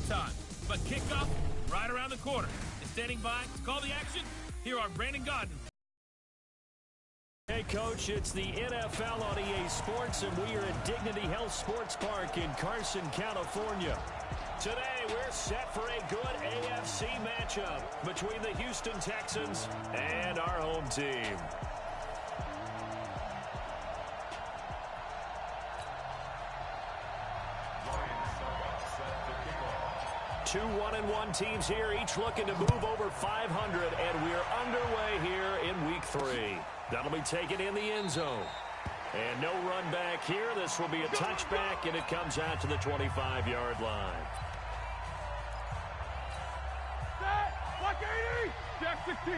time. But kickoff right around the corner. And standing by to call the action, here are Brandon Godden. Hey, Coach, it's the NFL on EA Sports, and we are at Dignity Health Sports Park in Carson, California. Today, we're set for a good AFC matchup between the Houston Texans and our home team. 2 1-1 teams here, each looking to move over 500, and we're underway here in Week 3. That'll be taken in the end zone. And no run back here. This will be a touchback, and it comes out to the 25-yard line. Block 80! Jack 16!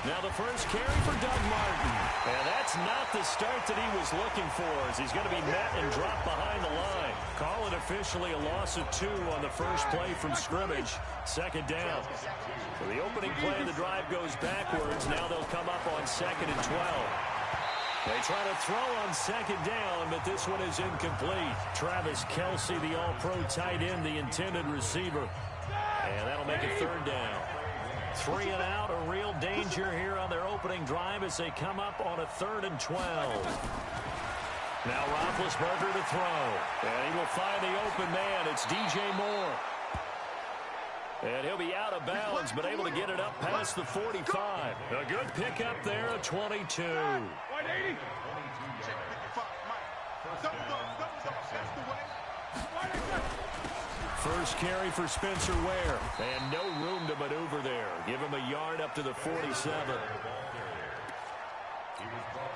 Now the first carry for Doug Martin. And that's not the start that he was looking for, as he's going to be met and dropped behind the line. Call it officially a loss of 2 on the first play from scrimmage. Second down. So the opening play of the drive goes backwards. Now they'll come up on 2nd and 12. They try to throw on 2nd down, but this one is incomplete. Travis Kelce, the all-pro tight end, the intended receiver. And that'll make it 3rd down. 3 and out, a real danger here on their opening drive as they come up on a 3rd and 12. Now Roethlisberger to throw. And he will find the open man. It's DJ Moore. And he'll be out of bounds, but able to get it up past the 45. A good pickup there, a 22. 180. First carry for Spencer Ware. And no room to maneuver there. Give him a yard up to the 47.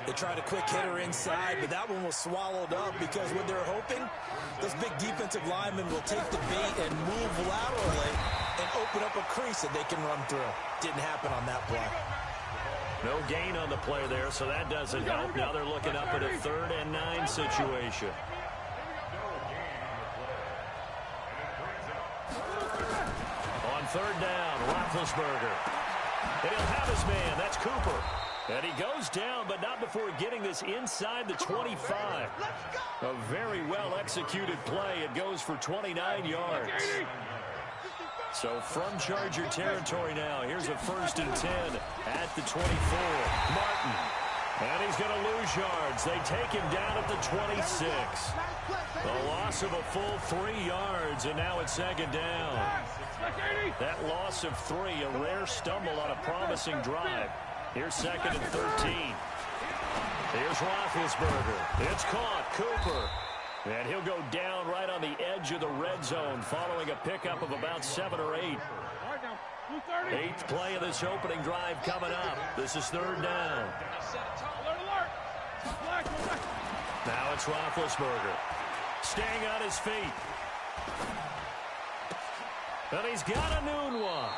They tried a quick hitter inside, but that one was swallowed up because what they're hoping, this big defensive lineman will take the bait and move laterally and open up a crease that they can run through. Didn't happen on that play. No gain on the play there, so that doesn't help. Now they're looking up at a 3rd and 9 situation. On 3rd down, Roethlisberger. And he'll have his man. That's Cooper. And he goes down, but not before getting this inside the 25. A very well-executed play. It goes for 29 yards. So from Charger territory now, here's a 1st and 10 at the 24. Martin. And he's going to lose yards. They take him down at the 26. A loss of a full 3 yards, and now it's 2nd down. That loss of 3, a rare stumble on a promising drive. Here's 2nd and 13. Here's Roethlisberger. It's caught. Cooper. And he'll go down right on the edge of the red zone following a pickup of about 7 or 8. 8th play of this opening drive coming up. This is 3rd down. Now it's Roethlisberger. Staying on his feet. And he's got a noon one.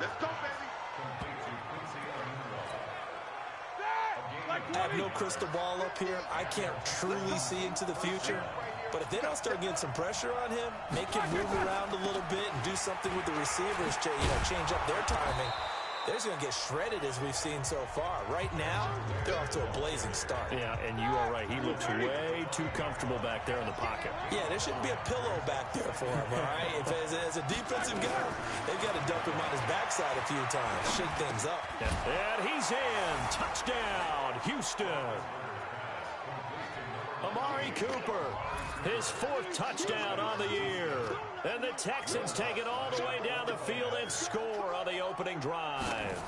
Let's go, baby. I have no crystal ball up here. I can't truly see into the future. But if they don't start getting some pressure on him, make him move around a little bit and do something with the receivers, change up their timing, they're just going to get shredded as we've seen so far. Right now, they're off to a blazing start. Yeah, and you are right. He looks way too comfortable back there in the pocket. Yeah, there shouldn't be a pillow back there for him, all right? As a defensive guy, they've got to dump him on his backside a few times, shake things up. Yeah. And he's in. Touchdown, Houston. Amari Cooper, his 4th touchdown on the year. And the Texans take it all the way down the field and score on the opening drive.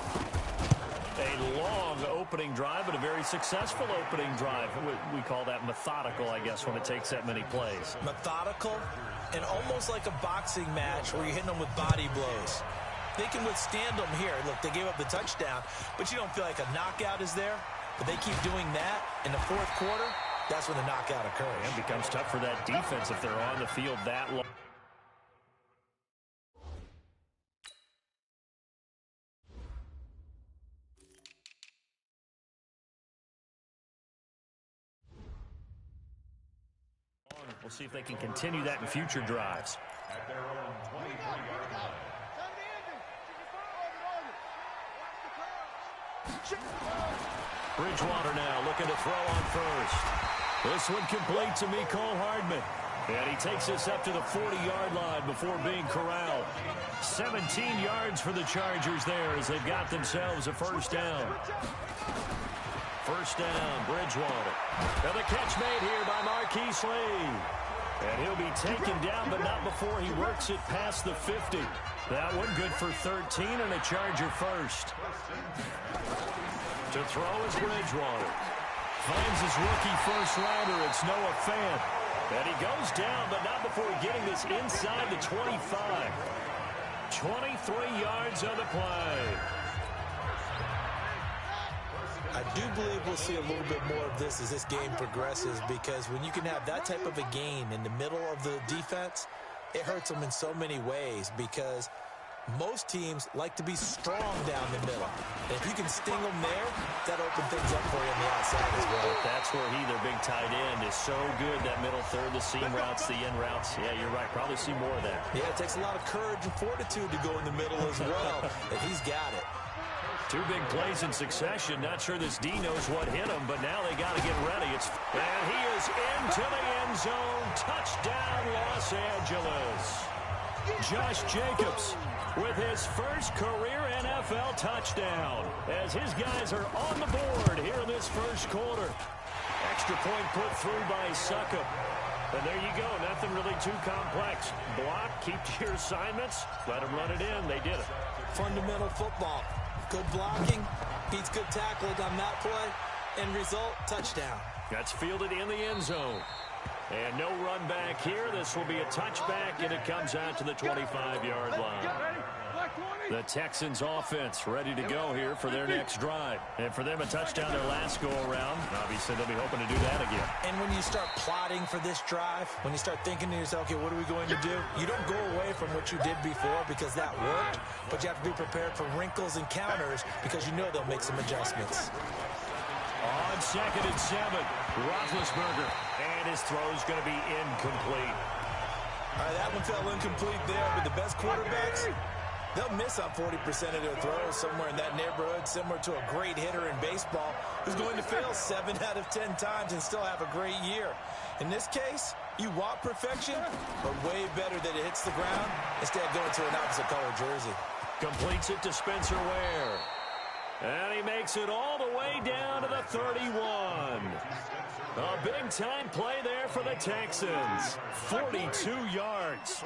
A long opening drive, but a very successful opening drive. We call that methodical, I guess, when it takes that many plays. Methodical and almost like a boxing match where you're hitting them with body blows. They can withstand them here. Look, they gave up the touchdown, but you don't feel like a knockout is there. But they keep doing that in the 4th quarter. That's when the knockout occurs. And it becomes tough for that defense if they're on the field that long. We'll see if they can continue that in future drives. At their own 20. Bridgewater now looking to throw on first. This one complete to Mecole Hardman. And he takes us up to the 40-yard line before being corralled. 17 yards for the Chargers there as they've got themselves a first down. First down, Bridgewater. And the catch made here by Marquise Lee. And he'll be taken down, but not before he works it past the 50. That one good for 13 and a Charger first. To throw is Bridgewater. Finds his rookie first-rounder. It's Noah Fant. And he goes down, but not before getting this inside the 25. 23 yards on the play. I do believe we'll see a little bit more of this as this game progresses, because when you can have that type of a gain in the middle of the defense, it hurts them in so many ways, because most teams like to be strong down the middle. And if you can sting them there, that opens things up for you on the outside as well. That's where their big tight end, is so good, that middle third, the seam routes, the in routes. Yeah, you're right. Probably see more of that. Yeah, it takes a lot of courage and fortitude to go in the middle as well, and he's got it. Two big plays in succession. Not sure this D knows what hit him, but now they got to get ready. And he is into the end zone. Touchdown, Los Angeles. Josh Jacobs with his first career NFL touchdown, as his guys are on the board here in this first quarter. Extra point put through by Succop. And there you go. Nothing really too complex. Block, keep to your assignments, let them run it in. They did it. Fundamental football. Good blocking, beats good tackling on that play, and result, touchdown. That's fielded in the end zone. And no run back here. This will be a touchback, and it comes out to the 25-yard line. The Texans offense ready to go here for their next drive. And for them, a touchdown their last go-around. Obviously, they'll be hoping to do that again. And when you start plotting for this drive, when you start thinking to yourself, okay, what are we going to do? You don't go away from what you did before because that worked, but you have to be prepared for wrinkles and counters because you know they'll make some adjustments. On 2nd and 7, Roethlisberger, and his throw's going to be incomplete. All right, that one fell incomplete there, but the best quarterbacks, they'll miss on 40% of their throws, somewhere in that neighborhood, similar to a great hitter in baseball who's going to fail 7 out of 10 times and still have a great year. In this case, you want perfection, but way better that it hits the ground instead of going to an opposite color jersey. Completes it to Spencer Ware. And he makes it all the way down to the 31. A big-time play there for the Texans. 42 yards.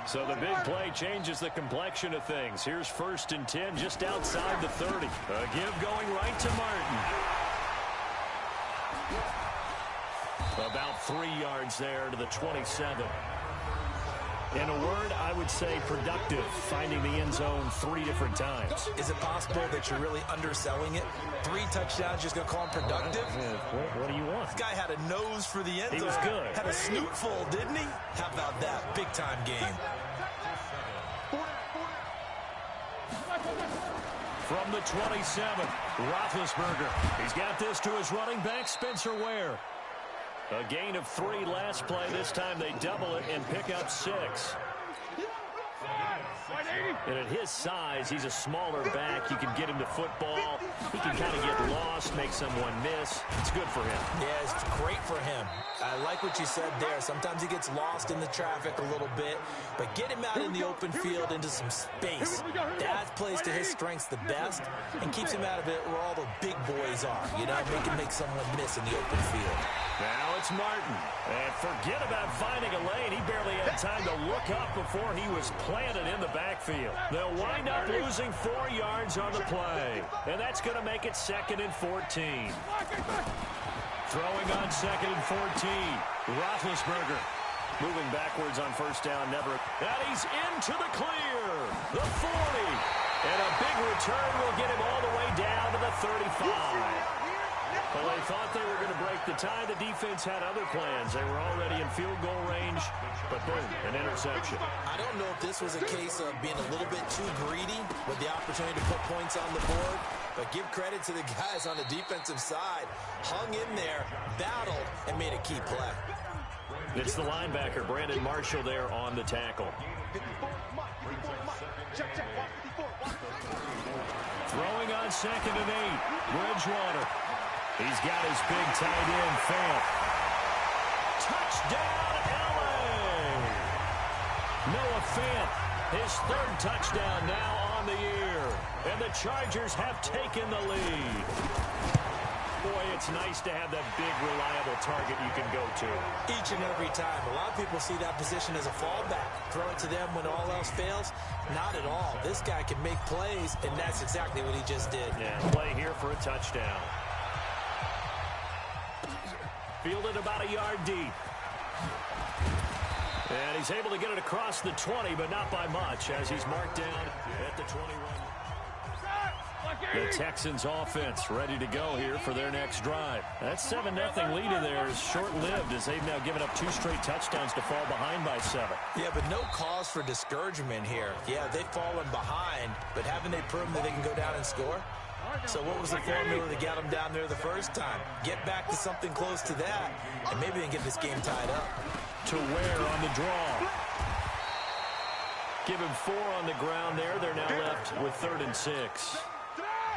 So the big play changes the complexion of things. Here's 1st and 10 just outside the 30. A give going right to Martin. About 3 yards there to the 27. In a word, I would say productive, finding the end zone 3 different times. Is it possible that you're really underselling it? 3 touchdowns, just going to call him productive? What do you want? This guy had a nose for the end zone. He was good. Had a snootful, didn't he? How about that? Big-time game. From the 27, Roethlisberger. He's got this to his running back, Spencer Ware. A gain of 3 last play. This time they double it and pick up 6. And at his size, he's a smaller back. You can get him to football. He can kind of get lost, make someone miss. It's good for him. Yeah, it's great for him. I like what you said there. Sometimes he gets lost in the traffic a little bit, but get him out in the open field into some space. That plays to his strengths the best and keeps him out of it where all the big boys are. You know, make someone miss in the open field. Now it's Martin. And forget about finding a lane. He barely had time to look up before he was planted in the backfield. They'll wind up losing 4 yards on the play. And that's going to make it 2nd and 14. Throwing on 2nd and 14. Roethlisberger. Moving backwards on 1st down, never. And he's into the clear. The 40. And a big return will get him all the way down to the 35. Well, they thought they were going to break the tie. The defense had other plans. They were already in field goal range, but boom, an interception. I don't know if this was a case of being a little bit too greedy with the opportunity to put points on the board, but give credit to the guys on the defensive side. Hung in there, battled, and made a key play. It's the linebacker, Brandon Marshall, there on the tackle. Throwing on on 2nd and 8. Bridgewater. He's got his big tight end, Fant. Touchdown, L.A. Noah Fant, his 3rd touchdown now on the year. And the Chargers have taken the lead. Boy, it's nice to have that big, reliable target you can go to. Each and every time. A lot of people see that position as a fallback. Throw it to them when all else fails. Not at all. This guy can make plays, and that's exactly what he just did. Yeah, play here for a touchdown. Fielded about a yard deep. And he's able to get it across the 20, but not by much, as he's marked down at the 21. The Texans offense ready to go here for their next drive. That 7-0 lead of theirs is short-lived as they've now given up 2 straight touchdowns to fall behind by 7. Yeah, but no cause for discouragement here. Yeah, they've fallen behind, but haven't they proven that they can go down and score? So what was the formula to get them down there the first time? Get back to something close to that, and maybe they can get this game tied up. To Ware on the draw. Give him 4 on the ground there. They're now left with 3rd and 6.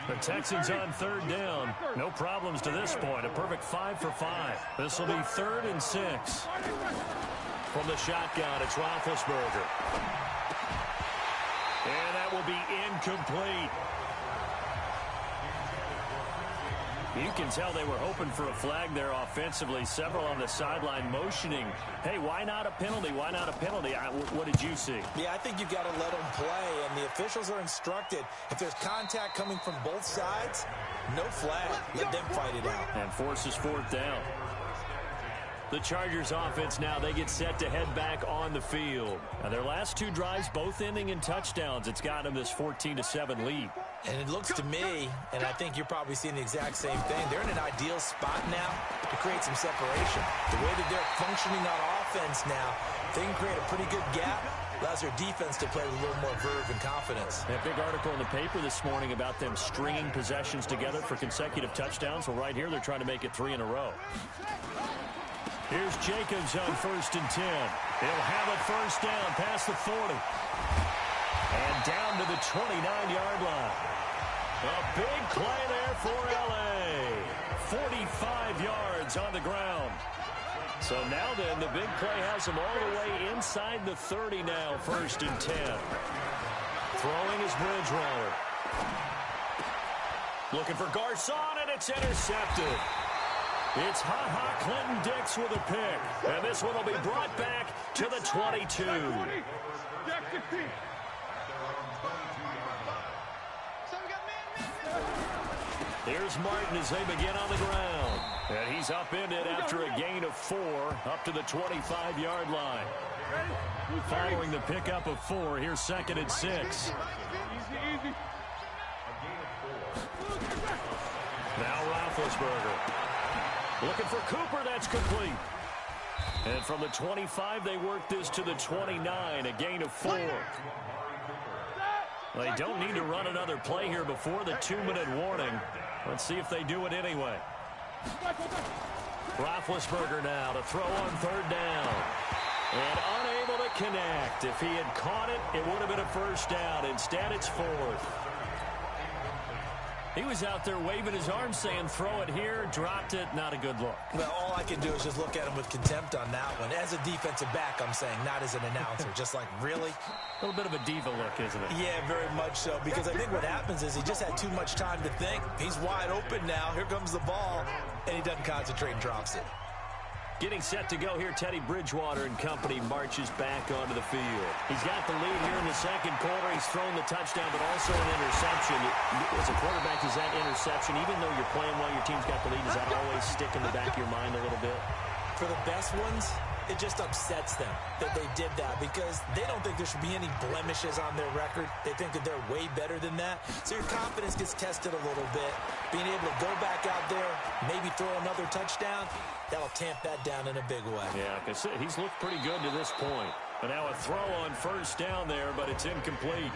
The Texans on 3rd down. No problems to this point. A perfect 5 for 5. This will be 3rd and 6. From the shotgun, it's Roethlisberger. And that will be incomplete. You can tell they were hoping for a flag there offensively. Several on the sideline motioning. Hey, why not a penalty? Why not a penalty? What did you see? Yeah, I think you've got to let them play, and the officials are instructed. If there's contact coming from both sides, no flag. Let them fight it out. And forces 4th down. The Chargers offense now, they get set to head back on the field. Now, their last 2 drives, both ending in touchdowns. It's got them this 14-7 lead. And it looks to me, and I think you're probably seeing the exact same thing, they're in an ideal spot now to create some separation. The way that they're functioning on offense now, they can create a pretty good gap. Allows their defense to play with a little more verve and confidence. A big article in the paper this morning about them stringing possessions together for consecutive touchdowns. Well, right here, they're trying to make it 3 in a row. Here's Jacobs on 1st and 10. He'll have a 1st down past the 40. And down to the 29-yard line. A big play there for L.A. 45 yards on the ground. So now then, the big play has them all the way inside the 30 now, 1st and 10. Throwing is Bridgewater. Looking for Garcon, and it's intercepted. It's Ha-Ha Clinton-Dix with a pick. And this one will be brought back to the 22. Here's Martin as they begin on the ground. And he's upended after a gain of 4 up to the 25-yard line. Following the pickup of 4, here's 2nd and 6. Now Roethlisberger. Looking for Cooper, that's complete. And from the 25, they work this to the 29, a gain of 4. Well, they don't need to run another play here before the 2-minute warning. Let's see if they do it anyway. Roethlisberger now to throw on 3rd down. And unable to connect. If he had caught it, it would have been a 1st down. Instead, it's 4th. He was out there waving his arms saying, throw it here, dropped it, not a good look. Well, all I can do is just look at him with contempt on that one. As a defensive back, I'm saying, not as an announcer. Just like, really? A little bit of a diva look, isn't it? Yeah, very much so. Because I think what happens is he just had too much time to think. He's wide open now. Here comes the ball. And he doesn't concentrate and drops it. Getting set to go here, Teddy Bridgewater and company marches back onto the field. He's got the lead here in the 2nd quarter. He's thrown the touchdown, but also an interception. As a quarterback, is that interception, even though you're playing while your team's got the lead, does that always stick in the back of your mind a little bit? For the best ones, it just upsets them that they did that because they don't think there should be any blemishes on their record. They think that they're way better than that. So your confidence gets tested a little bit. Being able to go back out there, maybe throw another touchdown, that'll tamp that down in a big way. Yeah, because he's looked pretty good to this point. But now a throw on 1st down there, but it's incomplete.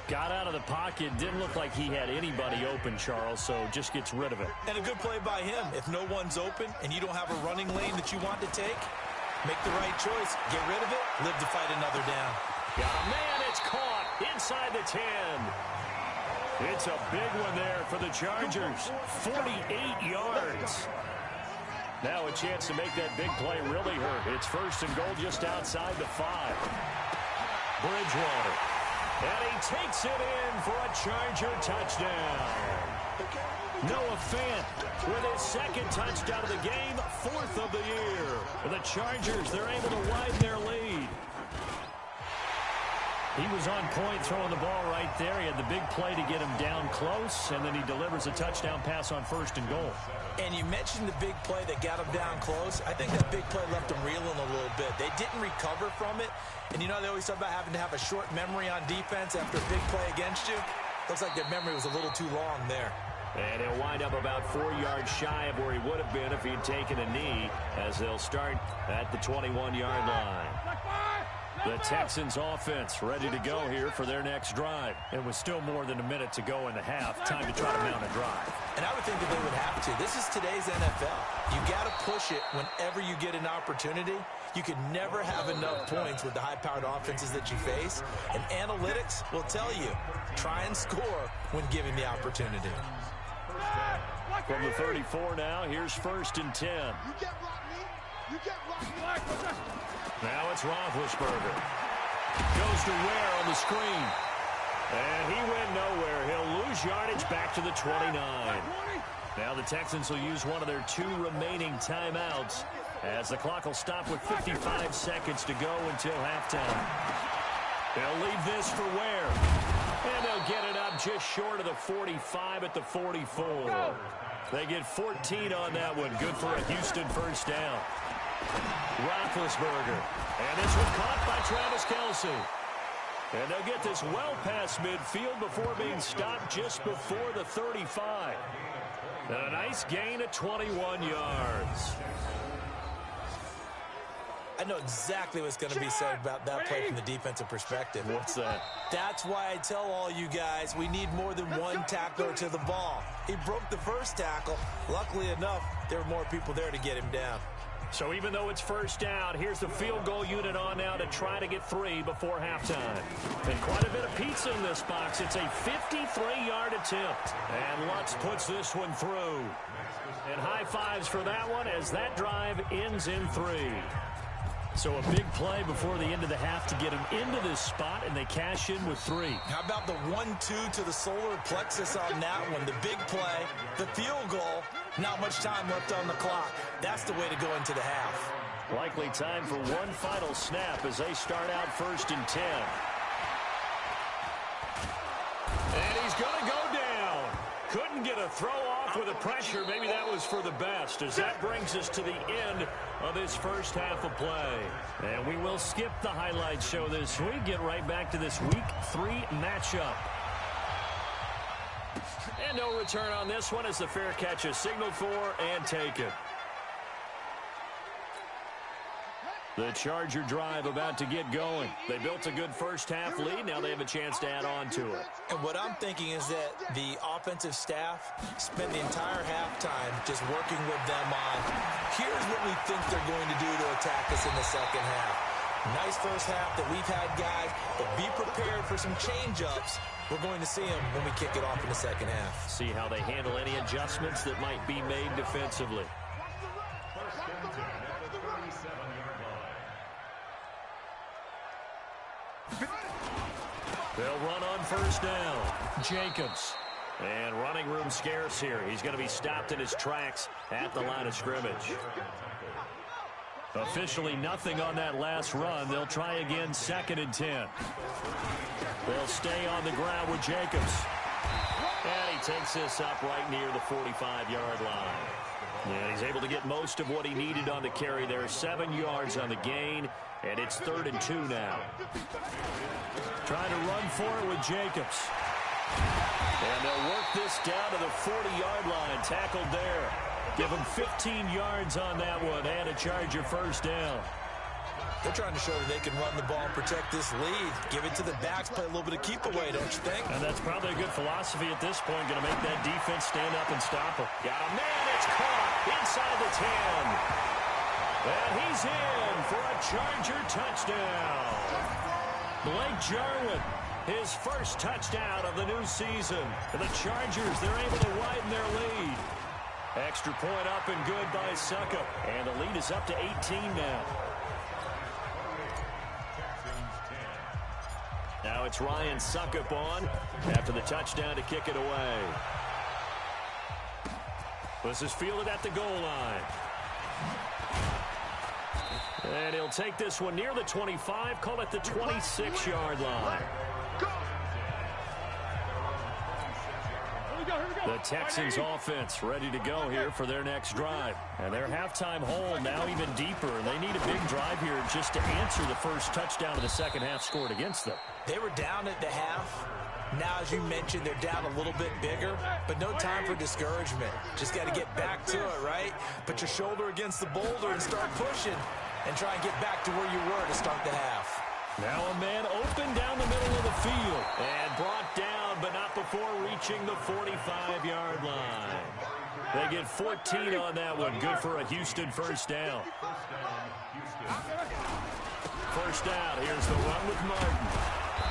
Got out of the pocket. Didn't look like he had anybody open, Charles, so just gets rid of it. And a good play by him. If no one's open and you don't have a running lane that you want to take, make the right choice. Get rid of it. Live to fight another down. Got a man. It's caught inside the 10. It's a big one there for the Chargers. 48 yards. Now a chance to make that big play really hurt. It's 1st and goal just outside the 5. Bridgewater. And he takes it in for a Charger touchdown. Noah Fant with his 2nd touchdown of the game, 4th of the year. The Chargers, they're able to widen their lead. He was on point throwing the ball right there. He had the big play to get him down close, and then he delivers a touchdown pass on 1st and goal. And you mentioned the big play that got him down close. I think that big play left him reeling a little bit. They didn't recover from it. And you know they always talk about having to have a short memory on defense after a big play against you. Looks like their memory was a little too long there. And he'll wind up about 4 yards shy of where he would have been if he'd taken a knee, as they'll start at the 21-yard line. The Texans offense ready to go here for their next drive. And with still more than a minute to go in the half, time to try to mount a drive. And I would think that they would have to. This is today's NFL. You got to push it whenever you get an opportunity. You can never have enough points with the high-powered offenses that you face. And analytics will tell you, try and score when given the opportunity. From the 34 now, here's 1st and 10. Now it's Roethlisberger. Goes to Ware on the screen. And he went nowhere. He'll lose yardage back to the 29. Now the Texans will use one of their 2 remaining timeouts, as the clock will stop with 55 seconds to go until halftime. They'll leave this for Ware. And they'll get it up just short of the 45 at the 44. They get 14 on that one. Good for a Houston 1st down. Roethlisberger. And this one caught by Travis Kelce. And they'll get this well past midfield before being stopped just before the 35. And a nice gain of 21 yards. I know exactly what's going to be said about that play from the defensive perspective. What's that? That's why I tell all you guys we need more than one tackler to the ball. He broke the 1st tackle. Luckily enough, there were more people there to get him down. So even though it's 1st down, here's the field goal unit on now to try to get 3 before halftime. And quite a bit of pizza in this box. It's a 53-yard attempt. And Lutz puts this one through. And high fives for that one as that drive ends in 3. So a big play before the end of the half to get them into this spot, and they cash in with 3. How about the 1-2 to the solar plexus on that one? The big play, the field goal, not much time left on the clock. That's the way to go into the half. Likely time for one final snap as they start out 1st and 10. And he's going to go down. Couldn't get a throw off with the pressure. Maybe that was for the best, as that brings us to the end of this 1st half of play. And we will skip the highlight show this week. Get right back to this Week 3 matchup. And no return on this one as the fair catch is signaled for and taken. The Charger drive about to get going. They built a good 1st half lead. Now they have a chance to add on to it. And what I'm thinking is that the offensive staff spent the entire halftime just working with them on, here's what we think they're going to do to attack us in the 2nd half. Nice 1st half that we've had, guys, but be prepared for some change-ups. We're going to see them when we kick it off in the 2nd half. See how they handle any adjustments that might be made defensively. They'll run on 1st down. Jacobs. And running room scarce here. He's going to be stopped in his tracks at the line of scrimmage. Officially nothing on that last run. They'll try again 2nd and 10. They'll stay on the ground with Jacobs. And he takes this up right near the 45-yard line. Yeah, he's able to get most of what he needed on the carry there. 7 yards on the gain, and it's 3rd and 2 now. Trying to run for it with Jacobs. And they'll work this down to the 40-yard line. Tackled there. Give him 15 yards on that one, and a Charger 1st down. They're trying to show that they can run the ball and protect this lead. Give it to the backs, play a little bit of keep away, don't you think? And that's probably a good philosophy at this point. Going to make that defense stand up and stop him. Got a man, it's caught inside the 10. And he's in for a Charger touchdown. Blake Jarwin His first touchdown of the new season. And the Chargers, they're able to widen their lead. Extra point up and good by Succop. And the lead is up to 18 now. Now it's Ryan Succop on after the touchdown to kick it away. This is fielded at the goal line. And he'll take this one near the 25, call it the 26-yard line. The Texans offense ready to go here for their next drive. And their halftime hole now even deeper. They need a big drive here just to answer the first touchdown of the second half scored against them. They were down at the half. Now, as you mentioned, they're down a little bit bigger, but no time for discouragement. Just got to get back to it, right? Put your shoulder against the boulder and start pushing and try and get back to where you were to start the half. Now a man open down the middle of the field and brought down, but not before reaching the 45-yard line. They get 14 on that one. Good for a Houston first down. First down. Here's the run with Martin.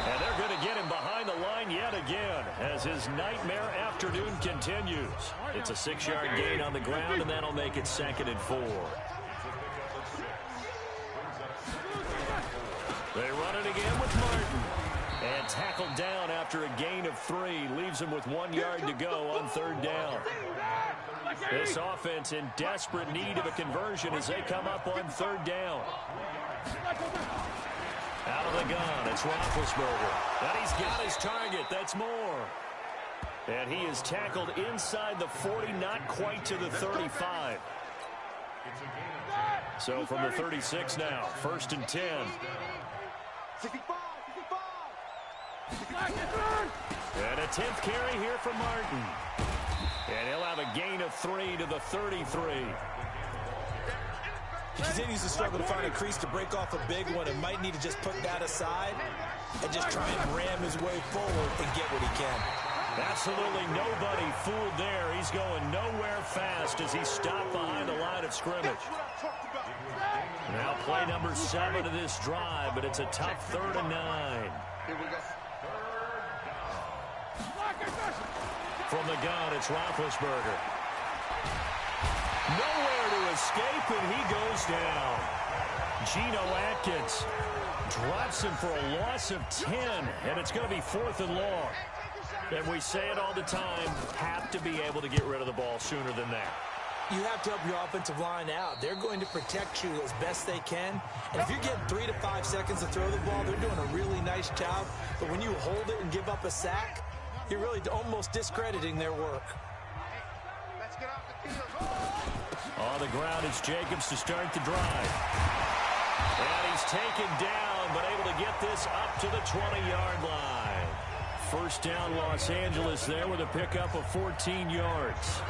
And they're going to get him behind the line yet again as his nightmare afternoon continues. It's a 6-yard gain on the ground, and that'll make it 2nd and 4. They run it again with Martin. And tackled down after a gain of 3. Leaves him with 1 yard to go on 3rd down. This offense in desperate need of a conversion as they come up on 3rd down. Out of the gun, it's Roethlisberger. And he's got his target. That's Moore. And he is tackled inside the 40, not quite to the 35. So from the 36 now, 1st and 10. And a 10th carry here from Martin. And he'll have a gain of 3 to the 33. He continues to struggle to find a crease to break off a big one and might need to just put that aside and just try and ram his way forward and get what he can. Absolutely nobody fooled there. He's going nowhere fast as he's stopped behind the line of scrimmage. Now play number 7 of this drive, but it's a tough 3rd and 9. From the gun, it's Roethlisberger. Nowhere to escape, and he goes down. Geno Atkins drops him for a loss of 10, and it's going to be 4th and long. And we say it all the time, have to be able to get rid of the ball sooner than that. You have to help your offensive line out. They're going to protect you as best they can. And if you're getting 3 to 5 seconds to throw the ball, they're doing a really nice job. But when you hold it and give up a sack, you're really almost discrediting their work. On the ground, it's Jacobs to start the drive. And he's taken down, but able to get this up to the 20-yard line. First down, Los Angeles there with a pickup of 14 yards.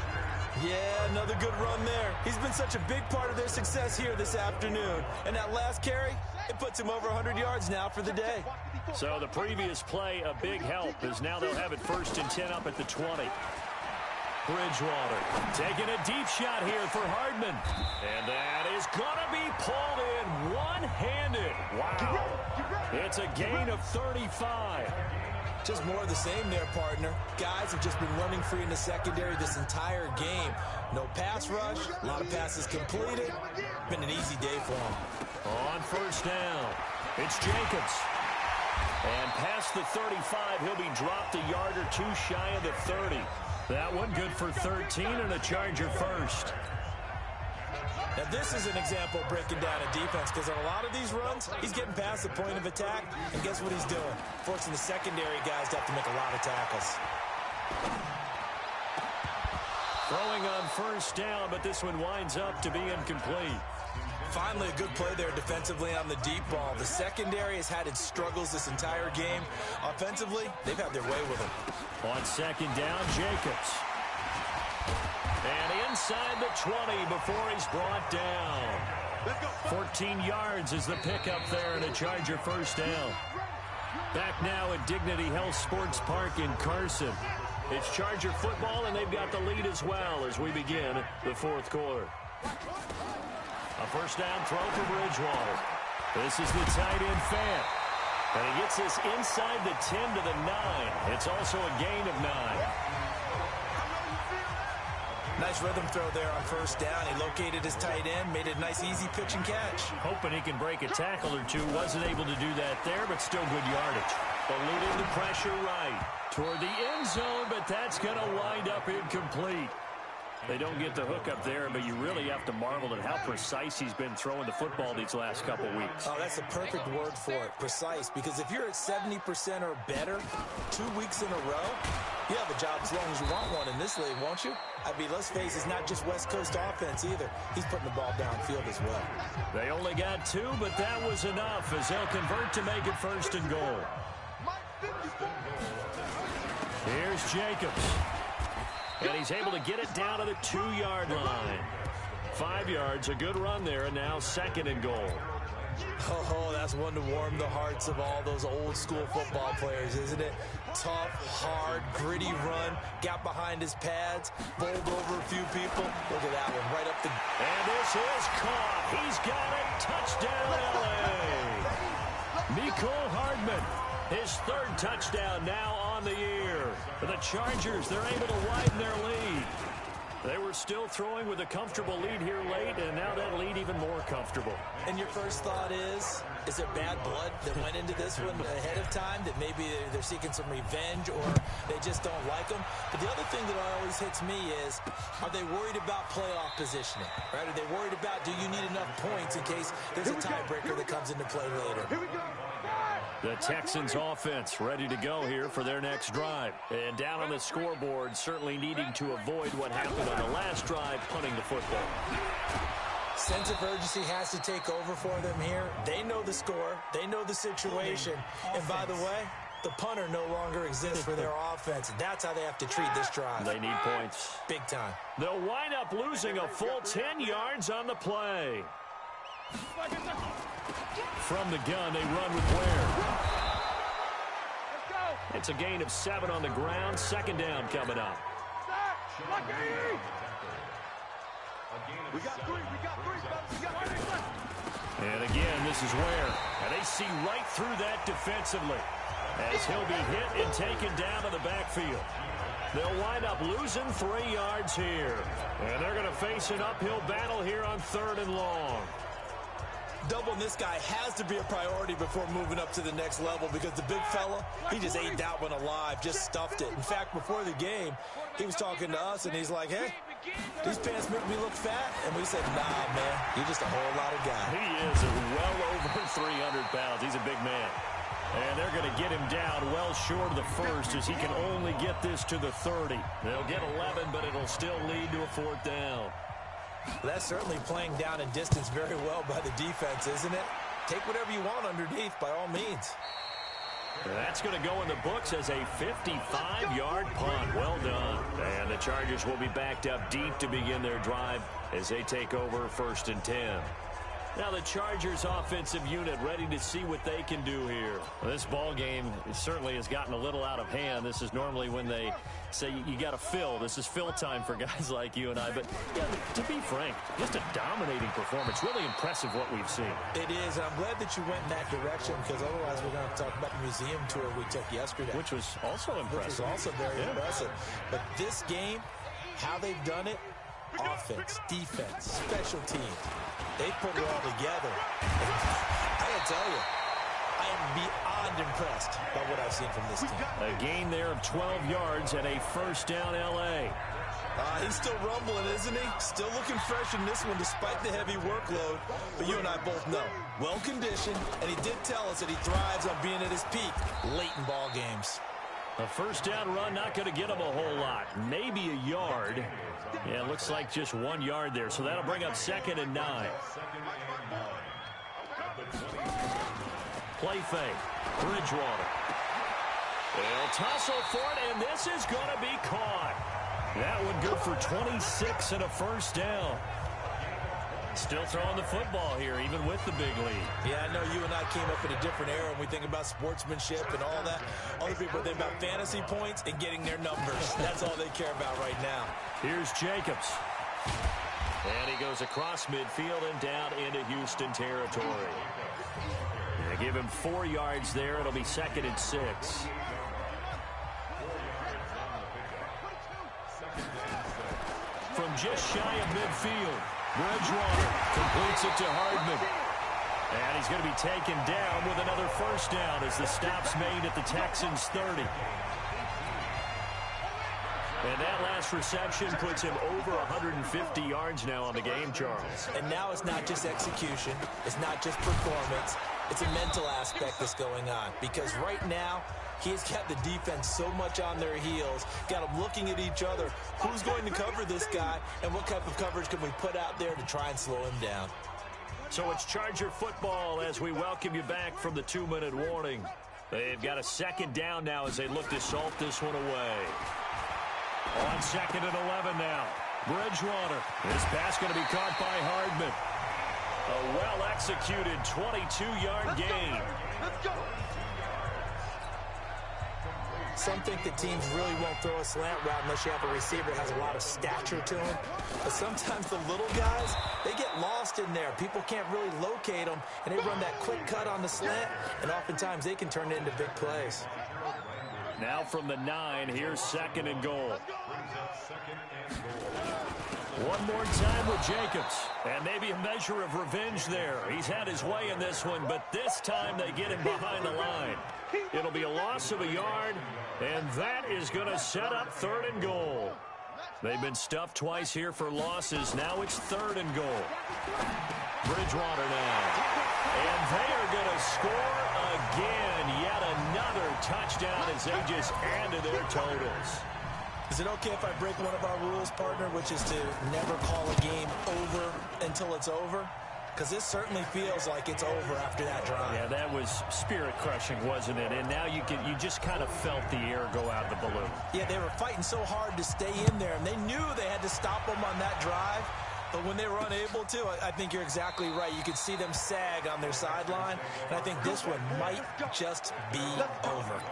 Yeah, another good run there. He's been such a big part of their success here this afternoon. And that last carry, it puts him over 100 yards now for the day. So the previous play, a big help, as now they'll have it 1st and 10 up at the 20. Bridgewater taking a deep shot here for Hardman. And that is going to be pulled in one-handed. Wow. It's a gain of 35. Just more of the same there, partner. Guys have just been running free in the secondary this entire game. No pass rush, a lot of passes completed. Been an easy day for them. On 1st down, it's Jacobs. And past the 35, he'll be dropped a yard or 2 shy of the 30. That one good for 13 and a Charger first. Now, this is an example of breaking down a defense because on a lot of these runs, he's getting past the point of attack, and guess what he's doing? Forcing the secondary guys to have to make a lot of tackles. Throwing on 1st down, but this one winds up to be incomplete. Finally, a good play there defensively on the deep ball. The secondary has had its struggles this entire game. Offensively, they've had their way with him. On 2nd down, Jacobs. And inside the 20 before he's brought down. 14 yards is the pickup there and a Charger first down. Back now at Dignity Health Sports Park in Carson. It's Charger football, and they've got the lead as well as we begin the 4th quarter. A 1st down throw for Bridgewater. This is the tight end Fant. And he gets this inside the 10 to the 9. It's also a gain of 9. Nice rhythm throw there on first down. He located his tight end, made a nice easy pitch and catch. Hoping he can break a tackle or two. Wasn't able to do that there, but still good yardage. Eluding the pressure right toward the end zone, but that's going to wind up incomplete. They don't get the hook up there, but you really have to marvel at how precise he's been throwing the football these last couple weeks. Oh, that's the perfect word for it, precise, because if you're at 70% or better 2 weeks in a row, you have a job as long as you want one in this league, won't you? I mean, let's face it, it's not just West Coast offense either. He's putting the ball downfield as well. They only got 2, but that was enough as they'll convert to make it first and goal. Here's Jacobs. And he's able to get it down to the 2-yard line. 5 yards, a good run there, and now second and goal. Oh, that's one to warm the hearts of all those old school football players, isn't it? Tough, hard, gritty run, got behind his pads, bowled over a few people. Look at that one, right up the... And this is caught. He's got it. Touchdown, L.A. Mecole Hardman, his 3rd touchdown now on the year. For the Chargers, they're able to widen their lead. They were still throwing with a comfortable lead here late, and now that lead even more comfortable. And your first thought is it bad blood that went into this one ahead of time, that maybe they're seeking some revenge or they just don't like them? But the other thing that always hits me is, are they worried about playoff positioning? Right? Are they worried about, do you need enough points in case there's a tiebreaker that comes into play later? Here we go. The Texans offense ready to go here for their next drive. And down on the scoreboard, certainly needing to avoid what happened on the last drive, punting the football. Sense of urgency has to take over for them here. They know the score. They know the situation. And by the way, the punter no longer exists for their offense. That's how they have to treat this drive. They need points. Big time. They'll wind up losing a full 10 yards on the play. From the gun, they run with Ware. It's a gain of 7 on the ground. Second down coming up. We got 3. And again, this is Ware. And they see right through that defensively as he'll be hit and taken down to the backfield. They'll wind up losing 3 yards here. And they're going to face an uphill battle here on 3rd and long. Doubling this guy has to be a priority before moving up to the next level, because the big fella, he just ate that one alive, just stuffed it. In fact, before the game, he was talking to us, and he's like, hey, these pants make me look fat. And we said, nah, man, you're just a whole lot of guy. He is well over 300 pounds. He's a big man. And they're going to get him down well short of the first as he can only get this to the 30. They'll get 11, but it'll still lead to a 4th down. Well, that's certainly playing down in distance very well by the defense, isn't it? Take whatever you want underneath, by all means. That's going to go in the books as a 55-yard punt. Well done. And the Chargers will be backed up deep to begin their drive as they take over 1st and 10. Now the Chargers offensive unit ready to see what they can do here. Well, this ball game certainly has gotten a little out of hand. This is normally when they say you got to fill. This is fill time for guys like you and I. But yeah, to be frank, just a dominating performance. Really impressive what we've seen. It is, and I'm glad that you went in that direction, because otherwise we're going to talk about the museum tour we took yesterday. Which was also impressive. Which was also very impressive. But this game, how they've done it, offense, defense, special teams, they put it all together. I gotta tell you, I am beyond impressed by what I've seen from this team. A gain there of 12 yards and a 1st down L.A. He's still rumbling, isn't he? Still looking fresh in this one despite the heavy workload. But you and I both know, well-conditioned, and he did tell us that he thrives on being at his peak late in ball games. A 1st down run, not going to get him a whole lot. Maybe a yard. Yeah, it looks like just 1 yard there. So that'll bring up 2nd and 9. Play fake. Bridgewater. They'll tussle for it, and this is going to be caught. That one good for 26 and a 1st down. Still throwing the football here, even with the big lead. Yeah, I know you and I came up in a different era, and we think about sportsmanship and all that. Other people think about fantasy points and getting their numbers. That's all they care about right now. Here's Jacobs. And he goes across midfield and down into Houston territory. They give him 4 yards there. It'll be 2nd and 6. From just shy of midfield, Bridgewater completes it to Hardman. And he's going to be taken down with another first down as the stop's made at the Texans' 30. And that last reception puts him over 150 yards now on the game, Charles. And now it's not just execution. It's not just performance. It's a mental aspect that's going on. Because right now, he's got the defense so much on their heels, got them looking at each other. Who's going to cover this guy, and what type of coverage can we put out there to try and slow him down? So it's Charger football as we welcome you back from the 2-minute warning. They've got a 2nd down now as they look to salt this one away. On 2nd and 11 now. Bridgewater. This pass going to be caught by Hardman. A well-executed 22-yard gain. Let's go. Some think that teams really won't throw a slant route unless you have a receiver that has a lot of stature to him. But sometimes the little guys, they get lost in there. People can't really locate them, and they run that quick cut on the slant, and oftentimes they can turn it into big plays. Now from the 9, here's 2nd and goal. One more time with Jacobs. And maybe a measure of revenge there. He's had his way in this one, but this time they get him behind the line. It'll be a loss of a yard, and that is going to set up 3rd and goal. They've been stuffed twice here for losses. Now it's 3rd and goal. Bridgewater now. And they are going to score again. Yet another touchdown as they just add to their totals. Is it okay if I break one of our rules, partner, which is to never call a game over until it's over? Because this certainly feels like it's over after that drive. Yeah, that was spirit-crushing, wasn't it? And now you just kind of felt the air go out of the balloon. Yeah, they were fighting so hard to stay in there, and they knew they had to stop them on that drive. But when they were unable to, I think you're exactly right. You could see them sag on their sideline, and I think this one might just be over.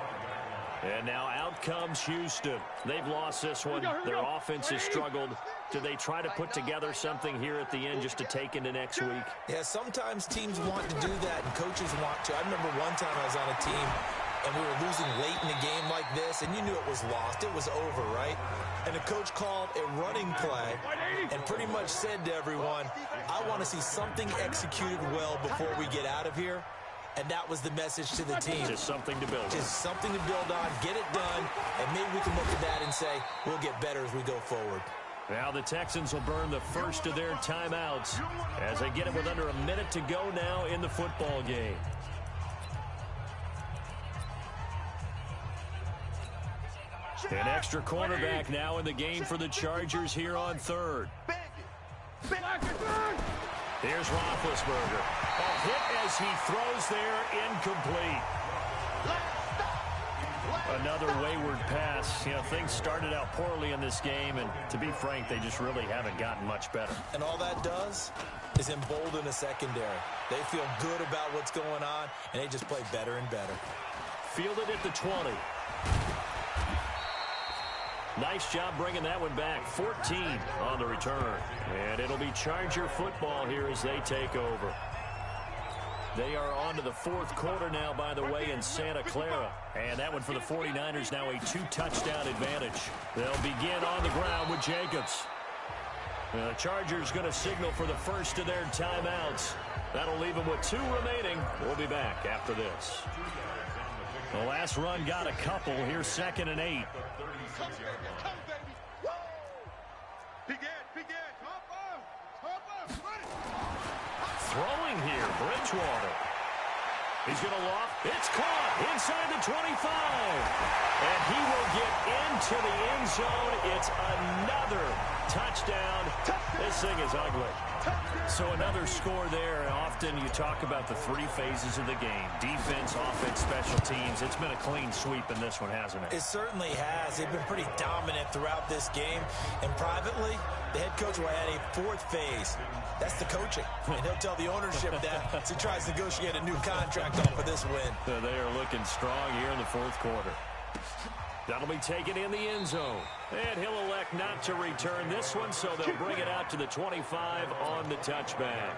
And now out comes Houston. They've lost this one. Their offense has struggled. Do they try to put together something here at the end just to take into next week? Yeah, sometimes teams want to do that, and coaches want to. I remember one time I was on a team, and we were losing late in a game like this, and you knew it was lost. It was over, right? And the coach called a running play and pretty much said to everyone, I want to see something executed well before we get out of here. And that was the message to the team. Just something to build on. Just something to build on, get it done, and maybe we can look at that and say, we'll get better as we go forward. Now the Texans will burn the first of their timeouts as they get it with under a minute to go now in the football game. An extra cornerback now in the game for the Chargers here on 3rd. Here's Roethlisberger. A hit as he throws there, incomplete. Another wayward pass. You know, things started out poorly in this game, and to be frank, they just really haven't gotten much better. And all that does is embolden a secondary. They feel good about what's going on, and they just play better and better. Fielded at the 20. Nice job bringing that one back. 14 on the return. And it'll be Charger football here as they take over. They are on to the 4th quarter now, by the way, in Santa Clara. And that one for the 49ers now a 2-touchdown advantage. They'll begin on the ground with Jacobs. The Chargers going to signal for the first of their timeouts. That'll leave them with 2 remaining. We'll be back after this. The last run got a couple. Here's 2nd and 8. Throwing here, Bridgewater. He's going to loft. It's caught inside the 25. And he will get into the end zone. It's another touchdown. This thing is ugly. So another score there. Often you talk about the 3 phases of the game. Defense, offense, special teams. It's been a clean sweep in this one, hasn't it? It certainly has. They've been pretty dominant throughout this game. And privately, the head coach will add a 4th phase. That's the coaching. And he'll tell the ownership that as he tries to negotiate a new contract off of this win. They are looking strong here in the 4th quarter. That'll be taken in the end zone. And he'll elect not to return this one, so they'll bring it out to the 25 on the touchback.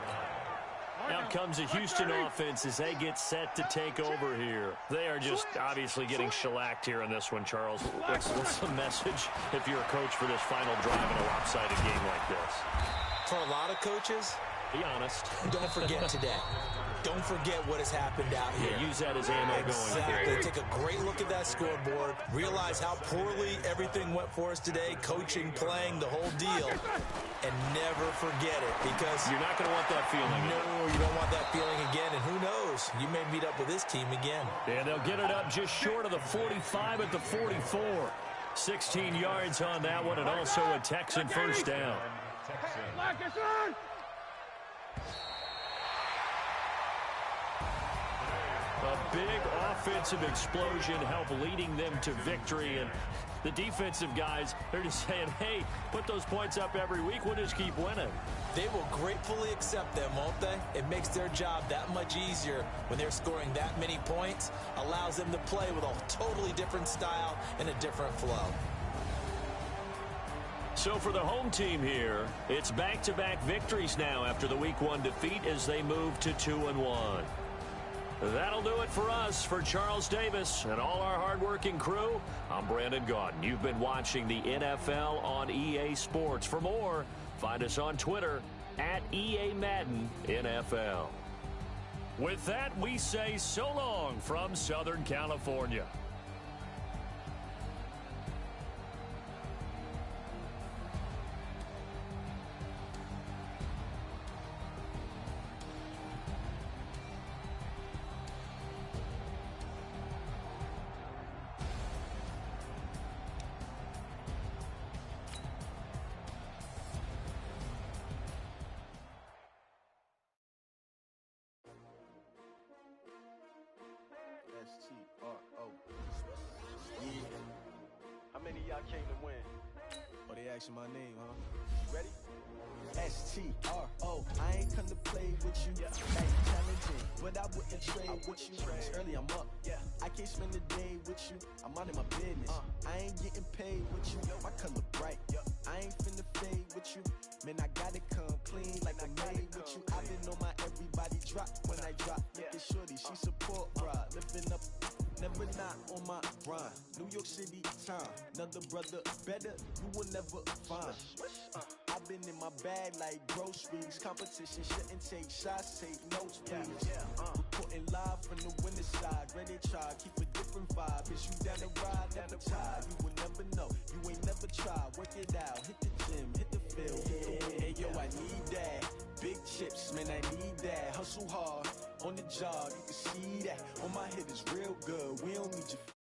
Out comes the Houston offense as they get set to take over here. They are just obviously getting shellacked here in this one, Charles. What's the message if you're a coach for this final drive in a lopsided game like this? For a lot of coaches, be honest. Don't forget today. Don't forget what has happened out here. Yeah, use that as ammo going forward. Take a great look at that scoreboard. Realize how poorly everything went for us today. Coaching, playing, the whole deal. And never forget it, because you're not going to want that feeling. No, you don't want that feeling again. And who knows? You may meet up with this team again. And they'll get it up just short of the 45 at the 44. 16 yards on that one, and also a Texan first down. A big offensive explosion helped leading them to victory, and the defensive guys, they're just saying, hey, put those points up every week, we'll just keep winning. They will gratefully accept them, won't they? It makes their job that much easier when they're scoring that many points, allows them to play with a totally different style and a different flow. So for the home team here, it's back-to-back victories now after the Week 1 defeat as they move to 2-1. That'll do it for us. For Charles Davis and all our hardworking crew, I'm Brandon Gaudin. You've been watching the NFL on EA Sports. For more, find us on Twitter at EA Madden NFL. With that, we say so long from Southern California. Came to win. Oh, they asking my name, huh? Ready? S-T-R-O. I ain't come to play with you. Yeah. Like challenging, but I wouldn't trade with you. It's early, I'm up. Yeah. I can't spend the day with you. I'm out of my business. I ain't getting paid with you. My color bright. I ain't finna fade with you. Man, I gotta come clean like I made with you. I been on my everybody drop when I drop. Look at shorty, she support pride. Living up. Never not on my grind. New York City time. Another brother better, you will never find. I've been in my bag like groceries. Competition shouldn't take shots, take notes, please. Reporting live from the winning side. Ready to try, keep a different vibe. Is you down the ride, never tired. You will never know, you ain't never tried. Work it out, hit the gym, hit the field. Hey yo, I need that. Big chips, man, I need that. Hustle hard, on the job, you can see that. On my head is real good, we don't need your